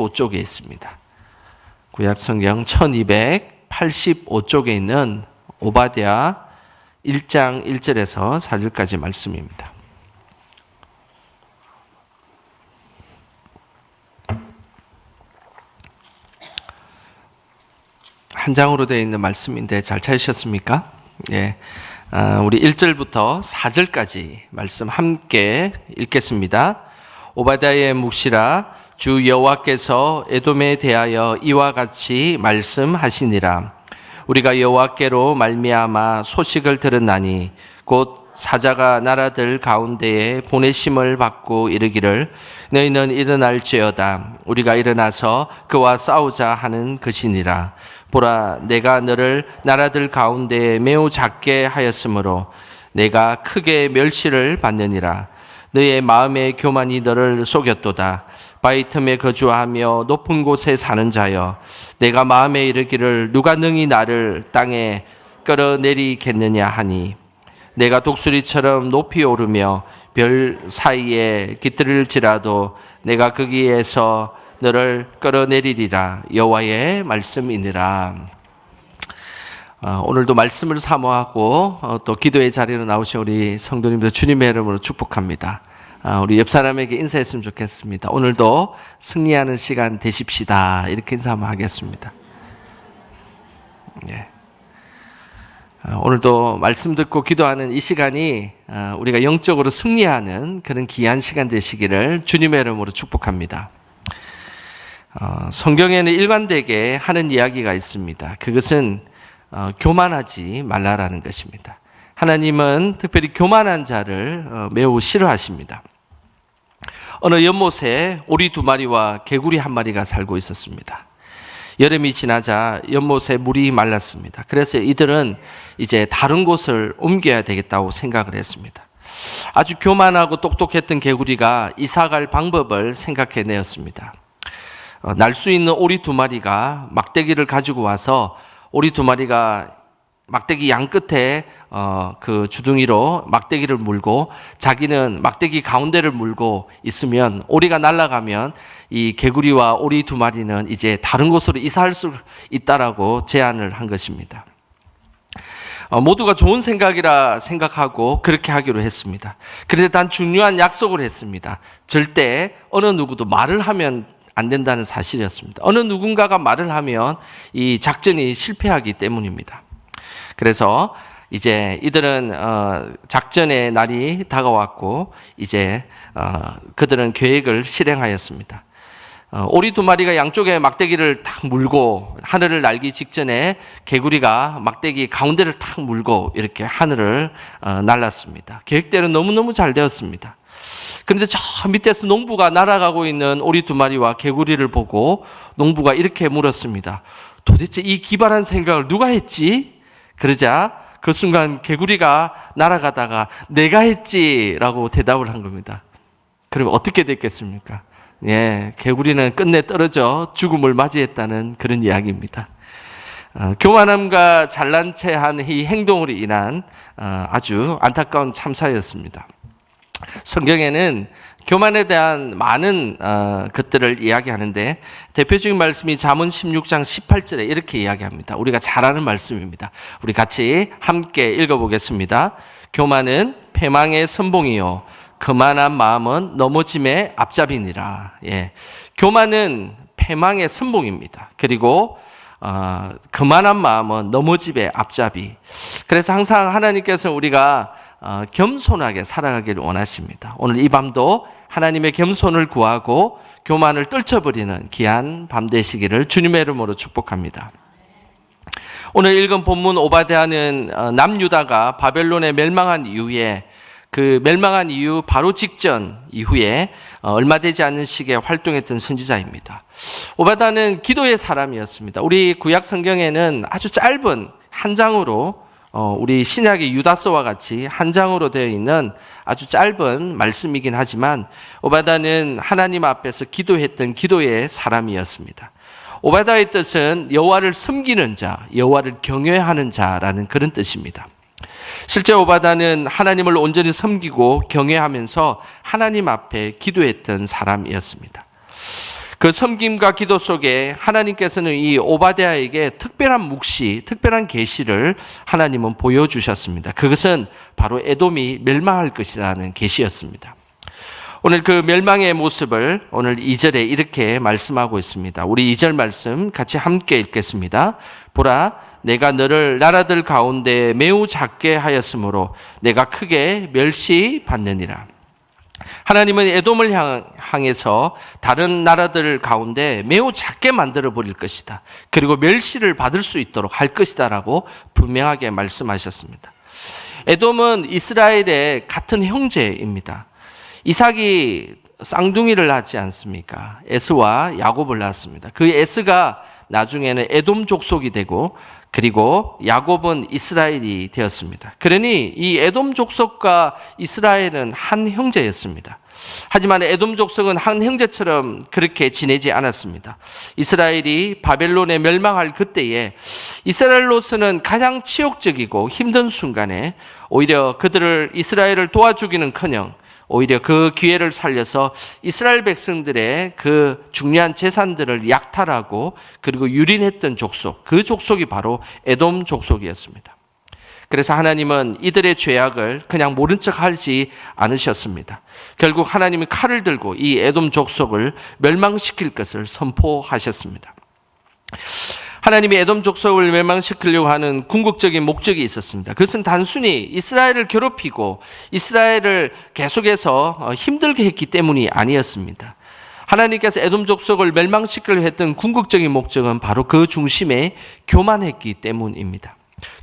1285쪽에 있습니다. 구약성경 1285쪽에 있는 오바댜 1장 1절에서 4절까지 말씀입니다. 한 장으로 되어 있는 말씀인데 잘 찾으셨습니까? 예. 우리 1절부터 4절까지 말씀 함께 읽겠습니다. 오바댜의 묵시라, 주 여호와께서 에돔에 대하여 이와 같이 말씀하시니라. 우리가 여호와께로 말미암아 소식을 들었나니 곧 사자가 나라들 가운데에 보내심을 받고 이르기를 너희는 일어날지어다. 우리가 일어나서 그와 싸우자 하는 것이니라. 보라, 내가 너를 나라들 가운데 매우 작게 하였으므로 내가 크게 멸시를 받느니라. 너의 마음의 교만이 너를 속였도다. 바위 틈에 거주하며 높은 곳에 사는 자여, 내가 마음에 이르기를 누가 능히 나를 땅에 끌어내리겠느냐 하니, 내가 독수리처럼 높이 오르며 별 사이에 깃들일지라도 내가 거기에서 너를 끌어내리리라. 여호와의 말씀이니라. 오늘도 말씀을 사모하고 또 기도의 자리로 나오신 우리 성도님들 주님의 이름으로 축복합니다. 우리 옆 사람에게 인사했으면 좋겠습니다. 오늘도 승리하는 시간 되십시다. 이렇게 인사 한번 하겠습니다. 예. 오늘도 말씀 듣고 기도하는 이 시간이 우리가 영적으로 승리하는 그런 귀한 시간 되시기를 주님의 이름으로 축복합니다. 성경에는 일관되게 하는 이야기가 있습니다. 그것은 교만하지 말라라는 것입니다. 하나님은 특별히 교만한 자를 매우 싫어하십니다. 어느 연못에 오리 2마리와 개구리 1마리가 살고 있었습니다. 여름이 지나자 연못에 물이 말랐습니다. 그래서 이들은 이제 다른 곳을 옮겨야 되겠다고 생각을 했습니다. 아주 교만하고 똑똑했던 개구리가 이사갈 방법을 생각해내었습니다. 날 수 있는 오리 2마리가 막대기를 가지고 와서 오리 2마리가 막대기 양 끝에 그 주둥이로 막대기를 물고 자기는 막대기 가운데를 물고 있으면 오리가 날아가면 이 개구리와 오리 2마리는 이제 다른 곳으로 이사할 수 있다라고 제안을 한 것입니다. 모두가 좋은 생각이라 생각하고 그렇게 하기로 했습니다. 그런데 단 중요한 약속을 했습니다. 절대 어느 누구도 말을 하면 안 된다는 사실이었습니다. 어느 누군가가 말을 하면 이 작전이 실패하기 때문입니다. 그래서 이제 이들은 작전의 날이 다가왔고 이제 그들은 계획을 실행하였습니다. 오리 2마리가 양쪽에 막대기를 탁 물고 하늘을 날기 직전에 개구리가 막대기 가운데를 탁 물고 이렇게 하늘을 날랐습니다. 계획대로 너무너무 잘 되었습니다. 그런데 저 밑에서 농부가 날아가고 있는 오리 2마리와 개구리를 보고 농부가 이렇게 물었습니다. 도대체 이 기발한 생각을 누가 했지? 그러자 그 순간 개구리가 날아가다가 내가 했지라고 대답을 한 겁니다. 그러면 어떻게 됐겠습니까? 예, 개구리는 끝내 떨어져 죽음을 맞이했다는 그런 이야기입니다. 교만함과 잘난 체한 이 행동으로 인한 아주 안타까운 참사였습니다. 성경에는 교만에 대한 많은 것들을 이야기하는데 대표적인 말씀이 잠언 16장 18절에 이렇게 이야기합니다. 우리가 잘 아는 말씀입니다. 우리 같이 함께 읽어보겠습니다. 교만은 패망의 선봉이요 거만한 마음은 넘어짐의 앞잡이니라. 예, 교만은 패망의 선봉입니다. 그리고 거만한 마음은 넘어짐의 앞잡이. 그래서 항상 하나님께서 우리가 겸손하게 살아가기를 원하십니다. 오늘 이 밤도 하나님의 겸손을 구하고 교만을 떨쳐버리는 귀한 밤 되시기를 주님의 이름으로 축복합니다. 오늘 읽은 본문 오바댜는 남유다가 바벨론에 멸망한 이후에 그 멸망한 이후 바로 직전 이후에 얼마 되지 않는 시기에 활동했던 선지자입니다. 오바댜는 기도의 사람이었습니다. 우리 구약 성경에는 아주 짧은 한 장으로 우리 신약의 유다서와 같이 한 장으로 되어 있는 아주 짧은 말씀이긴 하지만 오바댜는 하나님 앞에서 기도했던 기도의 사람이었습니다. 오바댜의 뜻은 여호와를 섬기는 자, 여호와를 경외하는 자라는 그런 뜻입니다. 실제 오바댜는 하나님을 온전히 섬기고 경외하면서 하나님 앞에 기도했던 사람이었습니다. 그 섬김과 기도 속에 하나님께서는 이 오바댜에게 특별한 묵시, 특별한 계시를 하나님은 보여주셨습니다. 그것은 바로 에돔이 멸망할 것이라는 계시였습니다. 오늘 그 멸망의 모습을 오늘 2절에 이렇게 말씀하고 있습니다. 우리 2절 말씀 같이 함께 읽겠습니다. 보라, 내가 너를 나라들 가운데 매우 작게 하였으므로 내가 크게 멸시받느니라. 하나님은 에돔을 향해서 다른 나라들 가운데 매우 작게 만들어 버릴 것이다. 그리고 멸시를 받을 수 있도록 할 것이다 라고 분명하게 말씀하셨습니다. 에돔은 이스라엘의 같은 형제입니다. 이삭이 쌍둥이를 낳지 않습니까? 에스와 야곱을 낳았습니다. 그 에스가 나중에는 에돔 족속이 되고 그리고 야곱은 이스라엘이 되었습니다. 그러니 이 에돔 족속과 이스라엘은 한 형제였습니다. 하지만 에돔 족속은 한 형제처럼 그렇게 지내지 않았습니다. 이스라엘이 바벨론에 멸망할 그때에 이스라엘로서는 가장 치욕적이고 힘든 순간에 오히려 이스라엘을 도와주기는커녕 오히려 그 기회를 살려서 이스라엘 백성들의 그 중요한 재산들을 약탈하고 그리고 유린했던 족속, 그 족속이 바로 에돔 족속이었습니다. 그래서 하나님은 이들의 죄악을 그냥 모른 척 하지 않으셨습니다. 결국 하나님이 칼을 들고 이 에돔 족속을 멸망시킬 것을 선포하셨습니다. 하나님이 에돔 족속을 멸망시키려고 하는 궁극적인 목적이 있었습니다. 그것은 단순히 이스라엘을 괴롭히고 이스라엘을 계속해서 힘들게 했기 때문이 아니었습니다. 하나님께서 에돔 족속을 멸망시키려 했던 궁극적인 목적은 바로 그 중심에 교만했기 때문입니다.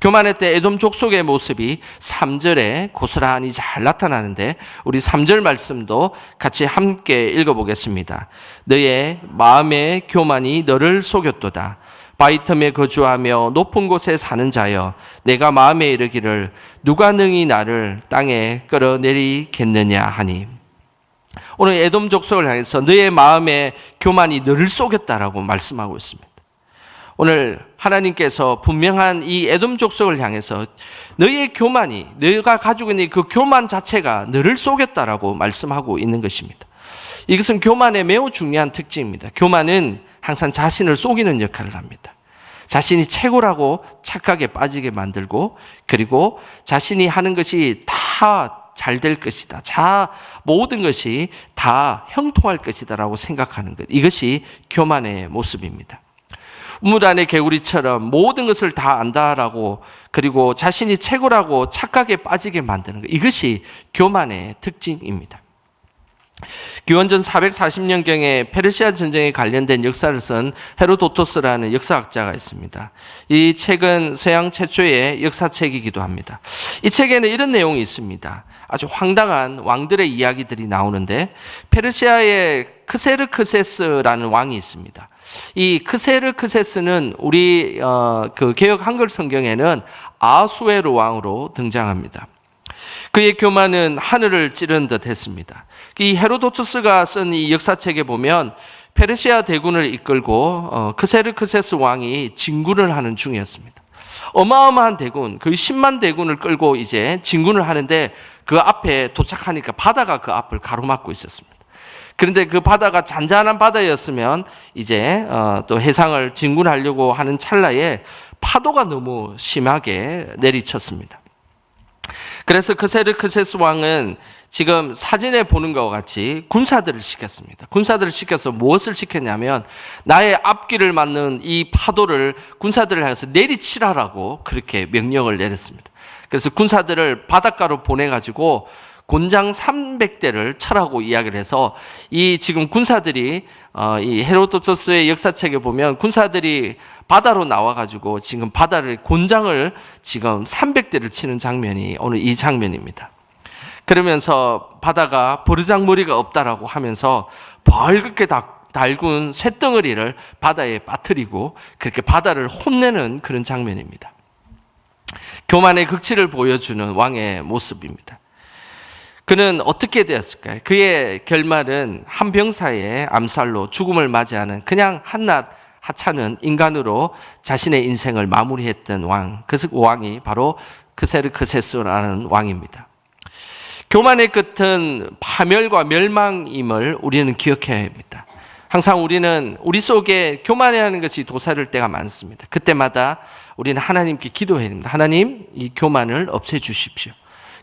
교만했던 에돔 족속의 모습이 3절에 고스란히 잘 나타나는데 우리 3절 말씀도 같이 함께 읽어보겠습니다. 너의 마음의 교만이 너를 속였도다. 바위 틈에 거주하며 높은 곳에 사는 자여, 내가 마음에 이르기를 누가 능히 나를 땅에 끌어내리겠느냐 하니. 오늘 에돔 족속을 향해서 너의 마음의 교만이 너를 속였다라고 말씀하고 있습니다. 오늘 하나님께서 분명한 이 에돔 족속을 향해서 너의 교만이, 너가 가지고 있는 그 교만 자체가 너를 속였다라고 말씀하고 있는 것입니다. 이것은 교만의 매우 중요한 특징입니다. 교만은 항상 자신을 속이는 역할을 합니다. 자신이 최고라고 착각에 빠지게 만들고 그리고 자신이 하는 것이 다 잘 될 것이다. 모든 것이 다 형통할 것이다 라고 생각하는 것. 이것이 교만의 모습입니다. 우물 안의 개구리처럼 모든 것을 다 안다라고 그리고 자신이 최고라고 착각에 빠지게 만드는 것. 이것이 교만의 특징입니다. 기원전 440년경에 페르시아 전쟁에 관련된 역사를 쓴 헤로도토스라는 역사학자가 있습니다. 이 책은 서양 최초의 역사책이기도 합니다. 이 책에는 이런 내용이 있습니다. 아주 황당한 왕들의 이야기들이 나오는데 페르시아의 크세르크세스라는 왕이 있습니다. 이 크세르크세스는 우리 그 개역 한글 성경에는 아수에르 왕으로 등장합니다. 그의 교만은 하늘을 찌르는 듯 했습니다. 이 헤로도투스가 쓴 이 역사책에 보면 페르시아 대군을 이끌고 크세르크세스 왕이 진군을 하는 중이었습니다. 어마어마한 대군, 거의 10만 대군을 끌고 이제 진군을 하는데 그 앞에 도착하니까 바다가 그 앞을 가로막고 있었습니다. 그런데 그 바다가 잔잔한 바다였으면 이제 또 해상을 진군하려고 하는 찰나에 파도가 너무 심하게 내리쳤습니다. 그래서 크세르크세스 왕은 지금 사진에 보는 것과 같이 군사들을 시켰습니다. 군사들을 시켜서 무엇을 시켰냐면 나의 앞길을 맞는 이 파도를 군사들을 향해서 내리치라라고 그렇게 명령을 내렸습니다. 그래서 군사들을 바닷가로 보내가지고 곤장 300대를 쳐라고 이야기를 해서 이 지금 군사들이 이 헤로도토스의 역사책에 보면 군사들이 바다로 나와가지고 지금 바다를 곤장을 지금 300대를 치는 장면이 오늘 이 장면입니다. 그러면서 바다가 버르장머리가 없다라고 하면서 벌겋게 달군 쇳덩어리를 바다에 빠뜨리고 그렇게 바다를 혼내는 그런 장면입니다. 교만의 극치를 보여주는 왕의 모습입니다. 그는 어떻게 되었을까요? 그의 결말은 한 병사의 암살로 죽음을 맞이하는 그냥 한낱 하찮은 인간으로 자신의 인생을 마무리했던 왕, 그 왕이 바로 크세르크세스라는 왕입니다. 교만의 끝은 파멸과 멸망임을 우리는 기억해야 합니다. 항상 우리는 우리 속에 교만해하는 것이 도사릴 때가 많습니다. 그때마다 우리는 하나님께 기도해야 됩니다. 하나님, 이 교만을 없애주십시오.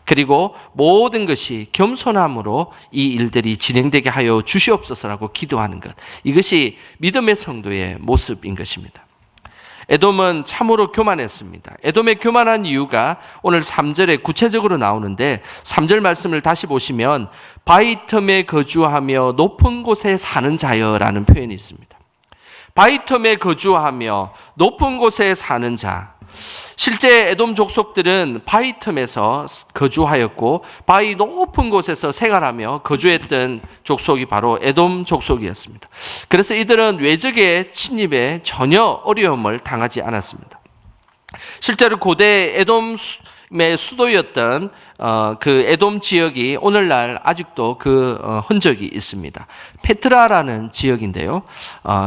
그리고 모든 것이 겸손함으로 이 일들이 진행되게 하여 주시옵소서라고 기도하는 것. 이것이 믿음의 성도의 모습인 것입니다. 에돔은 참으로 교만했습니다. 에돔의 교만한 이유가 오늘 3절에 구체적으로 나오는데 3절 말씀을 다시 보시면 바위 틈에 거주하며 높은 곳에 사는 자여라는 표현이 있습니다. 바위 틈에 거주하며 높은 곳에 사는 자. 실제 에돔 족속들은 바위 틈에서 거주하였고 바위 높은 곳에서 생활하며 거주했던 족속이 바로 에돔 족속이었습니다. 그래서 이들은 외적의 침입에 전혀 어려움을 당하지 않았습니다. 실제로 고대 에돔의 수도였던 그 에돔 지역이 오늘날 아직도 그 흔적이 있습니다. 페트라라는 지역인데요.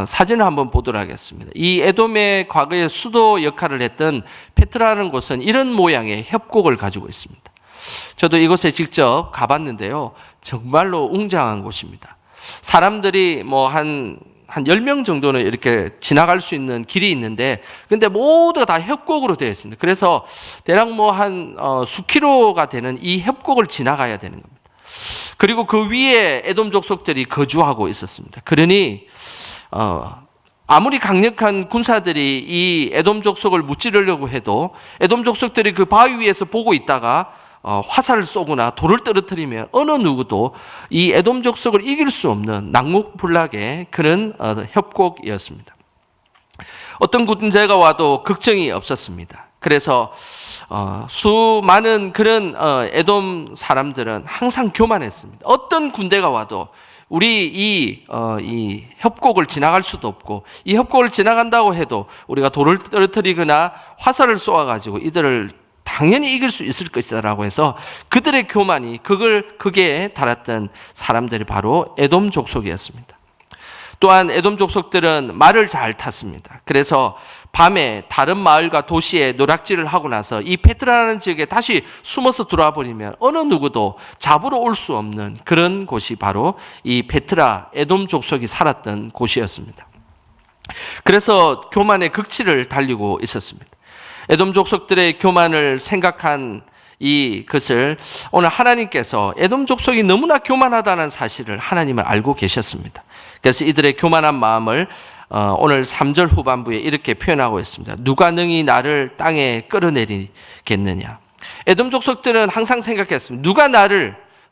사진을 한번 보도록 하겠습니다. 이 에돔의 과거에 수도 역할을 했던 페트라라는 곳은 이런 모양의 협곡을 가지고 있습니다. 저도 이곳에 직접 가봤는데요. 정말로 웅장한 곳입니다. 사람들이 한 10명 정도는 이렇게 지나갈 수 있는 길이 있는데, 근데 모두가 다 협곡으로 되어 있습니다. 그래서 대략 한 수킬로가 되는 이 협곡을 지나가야 되는 겁니다. 그리고 그 위에 에돔 족속들이 거주하고 있었습니다. 그러니, 아무리 강력한 군사들이 이 에돔 족속을 무찌르려고 해도 에돔 족속들이 그 바위 위에서 보고 있다가 화살을 쏘거나 돌을 떨어뜨리면 어느 누구도 이 에돔 족속을 이길 수 없는 난공불락의 그런 협곡이었습니다. 어떤 군대가 와도 걱정이 없었습니다. 그래서 수많은 그런 에돔 사람들은 항상 교만했습니다. 어떤 군대가 와도 우리 이 협곡을 지나갈 수도 없고, 이 협곡을 지나간다고 해도 우리가 돌을 떨어뜨리거나 화살을 쏘아가지고 이들을 당연히 이길 수 있을 것이다라고 해서 그들의 교만이 극에 달았던 사람들이 바로 에돔 족속이었습니다. 또한 에돔 족속들은 말을 잘 탔습니다. 그래서 밤에 다른 마을과 도시에 노략질을 하고 나서 이 페트라라는 지역에 다시 숨어서 들어와 버리면 어느 누구도 잡으러 올 수 없는 그런 곳이 바로 이 페트라 에돔 족속이 살았던 곳이었습니다. 그래서 교만의 극치를 달리고 있었습니다. 에돔 족속들의 교만을 생각한 이것을 오늘 하나님께서 에돔 족속이 너무나 교만하다는 사실을 하나님은 알고 계셨습니다. 그래서 이들의 교만한 마음을 오늘 3절 후반부에 이렇게 표현하고 있습니다. 누가 능히 나를 땅에 끌어내리겠느냐. 에돔 족속들은 항상 생각했습니다.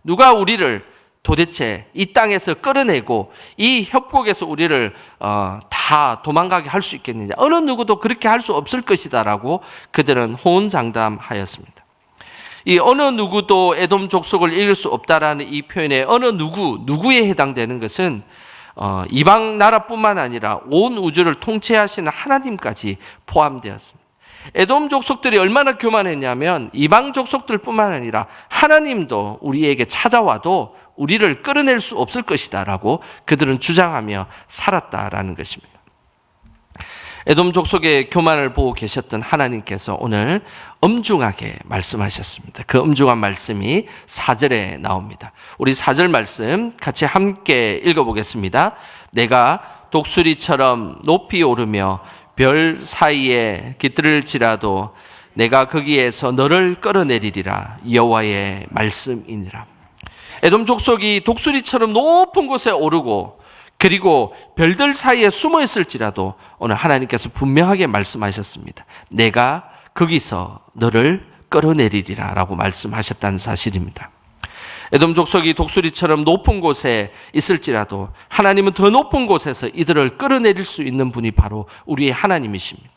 누가 우리를 도대체 이 땅에서 끌어내고 이 협곡에서 우리를 다 도망가게 할 수 있겠느냐. 어느 누구도 그렇게 할 수 없을 것이다라고 그들은 호언장담하였습니다. 이 어느 누구도 에돔 족속을 이길 수 없다라는 이 표현에 어느 누구에 해당되는 것은 이방 나라뿐만 아니라 온 우주를 통치하시는 하나님까지 포함되었습니다. 에돔 족속들이 얼마나 교만했냐면 이방 족속들뿐만 아니라 하나님도 우리에게 찾아와도 우리를 끌어낼 수 없을 것이다라고 그들은 주장하며 살았다라는 것입니다. 에돔 족속의 교만을 보고 계셨던 하나님께서 오늘 엄중하게 말씀하셨습니다. 그 엄중한 말씀이 4절에 나옵니다. 우리 4절 말씀 같이 함께 읽어보겠습니다. 내가 독수리처럼 높이 오르며 별 사이에 깃들을지라도 내가 거기에서 너를 끌어내리리라. 여호와의 말씀이니라. 에돔 족속이 독수리처럼 높은 곳에 오르고 그리고 별들 사이에 숨어 있을지라도 오늘 하나님께서 분명하게 말씀하셨습니다. 내가 거기서 너를 끌어내리리라 라고 말씀하셨다는 사실입니다. 에돔 족속이 독수리처럼 높은 곳에 있을지라도 하나님은 더 높은 곳에서 이들을 끌어내릴 수 있는 분이 바로 우리의 하나님이십니다.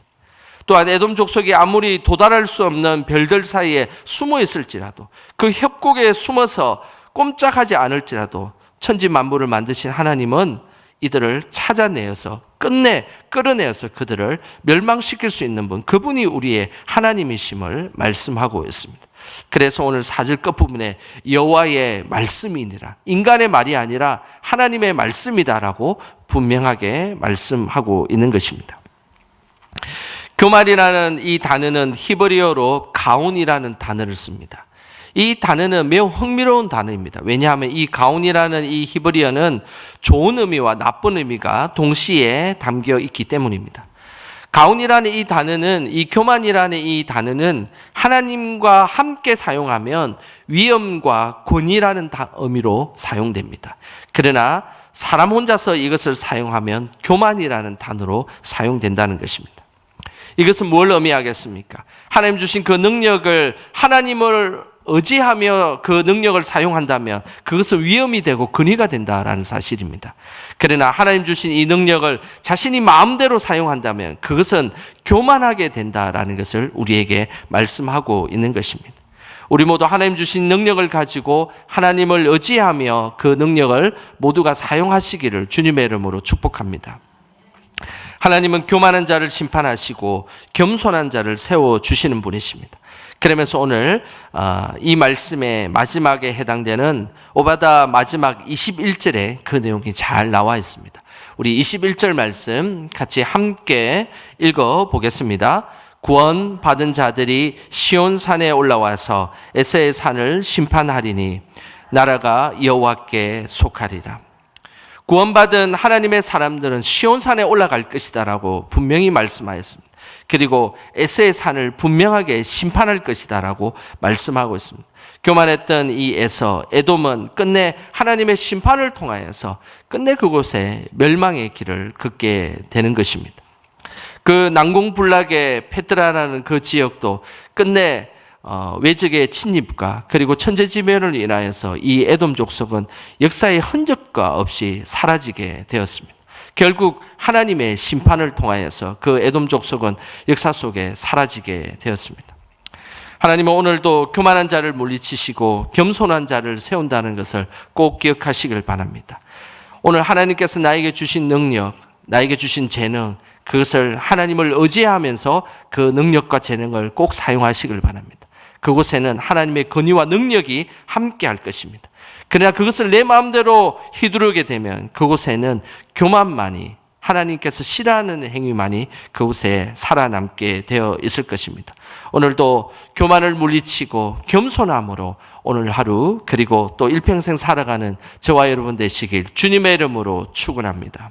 또한 에돔 족속이 아무리 도달할 수 없는 별들 사이에 숨어 있을지라도 그 협곡에 숨어서 꼼짝하지 않을지라도 천지 만물을 만드신 하나님은 이들을 찾아내어서 끝내 끌어내어서 그들을 멸망시킬 수 있는 분, 그분이 우리의 하나님이심을 말씀하고 있습니다. 그래서 오늘 4절 끝부분에 여호와의 말씀이니라, 인간의 말이 아니라 하나님의 말씀이다라고 분명하게 말씀하고 있는 것입니다. 교만이라는 이 단어는 히브리어로 가온이라는 단어를 씁니다. 이 단어는 매우 흥미로운 단어입니다. 왜냐하면 이 가온이라는 이 히브리어는 좋은 의미와 나쁜 의미가 동시에 담겨 있기 때문입니다. 가온이라는 이 단어는, 이 교만이라는 이 단어는 하나님과 함께 사용하면 위엄과 권위라는 의미로 사용됩니다. 그러나 사람 혼자서 이것을 사용하면 교만이라는 단어로 사용된다는 것입니다. 이것은 뭘 의미하겠습니까? 하나님 주신 그 능력을, 하나님을 의지하며 그 능력을 사용한다면 그것은 위험이 되고 근위가 된다라는 사실입니다. 그러나 하나님 주신 이 능력을 자신이 마음대로 사용한다면 그것은 교만하게 된다라는 것을 우리에게 말씀하고 있는 것입니다. 우리 모두 하나님 주신 능력을 가지고 하나님을 의지하며 그 능력을 모두가 사용하시기를 주님의 이름으로 축복합니다. 하나님은 교만한 자를 심판하시고 겸손한 자를 세워주시는 분이십니다. 그러면서 오늘 이 말씀의 마지막에 해당되는 오바다 마지막 21절에 그 내용이 잘 나와 있습니다. 우리 21절 말씀 같이 함께 읽어보겠습니다. 구원받은 자들이 시온산에 올라와서 에서의 산을 심판하리니 나라가 여호와께 속하리라. 구원받은 하나님의 사람들은 시온산에 올라갈 것이다라고 분명히 말씀하였습니다. 그리고 에서의 산을 분명하게 심판할 것이다라고 말씀하고 있습니다. 교만했던 이 에서, 에돔은 끝내 하나님의 심판을 통하여서 끝내 그곳에 멸망의 길을 걷게 되는 것입니다. 그 난공불락의 페트라라는 그 지역도 끝내 외적의 침입과 그리고 천재지변을 인하여서 이 에돔 족속은 역사의 흔적과 없이 사라지게 되었습니다. 결국 하나님의 심판을 통하여서 그 에돔 족속은 역사 속에 사라지게 되었습니다. 하나님은 오늘도 교만한 자를 물리치시고 겸손한 자를 세운다는 것을 꼭 기억하시길 바랍니다. 오늘 하나님께서 나에게 주신 능력, 나에게 주신 재능, 그것을 하나님을 의지하면서 그 능력과 재능을 꼭 사용하시길 바랍니다. 그곳에는 하나님의 권위와 능력이 함께 할 것입니다. 그러나 그것을 내 마음대로 휘두르게 되면 그곳에는 교만만이, 하나님께서 싫어하는 행위만이 그곳에 살아남게 되어 있을 것입니다. 오늘도 교만을 물리치고 겸손함으로 오늘 하루 그리고 또 일평생 살아가는 저와 여러분 되시길 주님의 이름으로 축원합니다.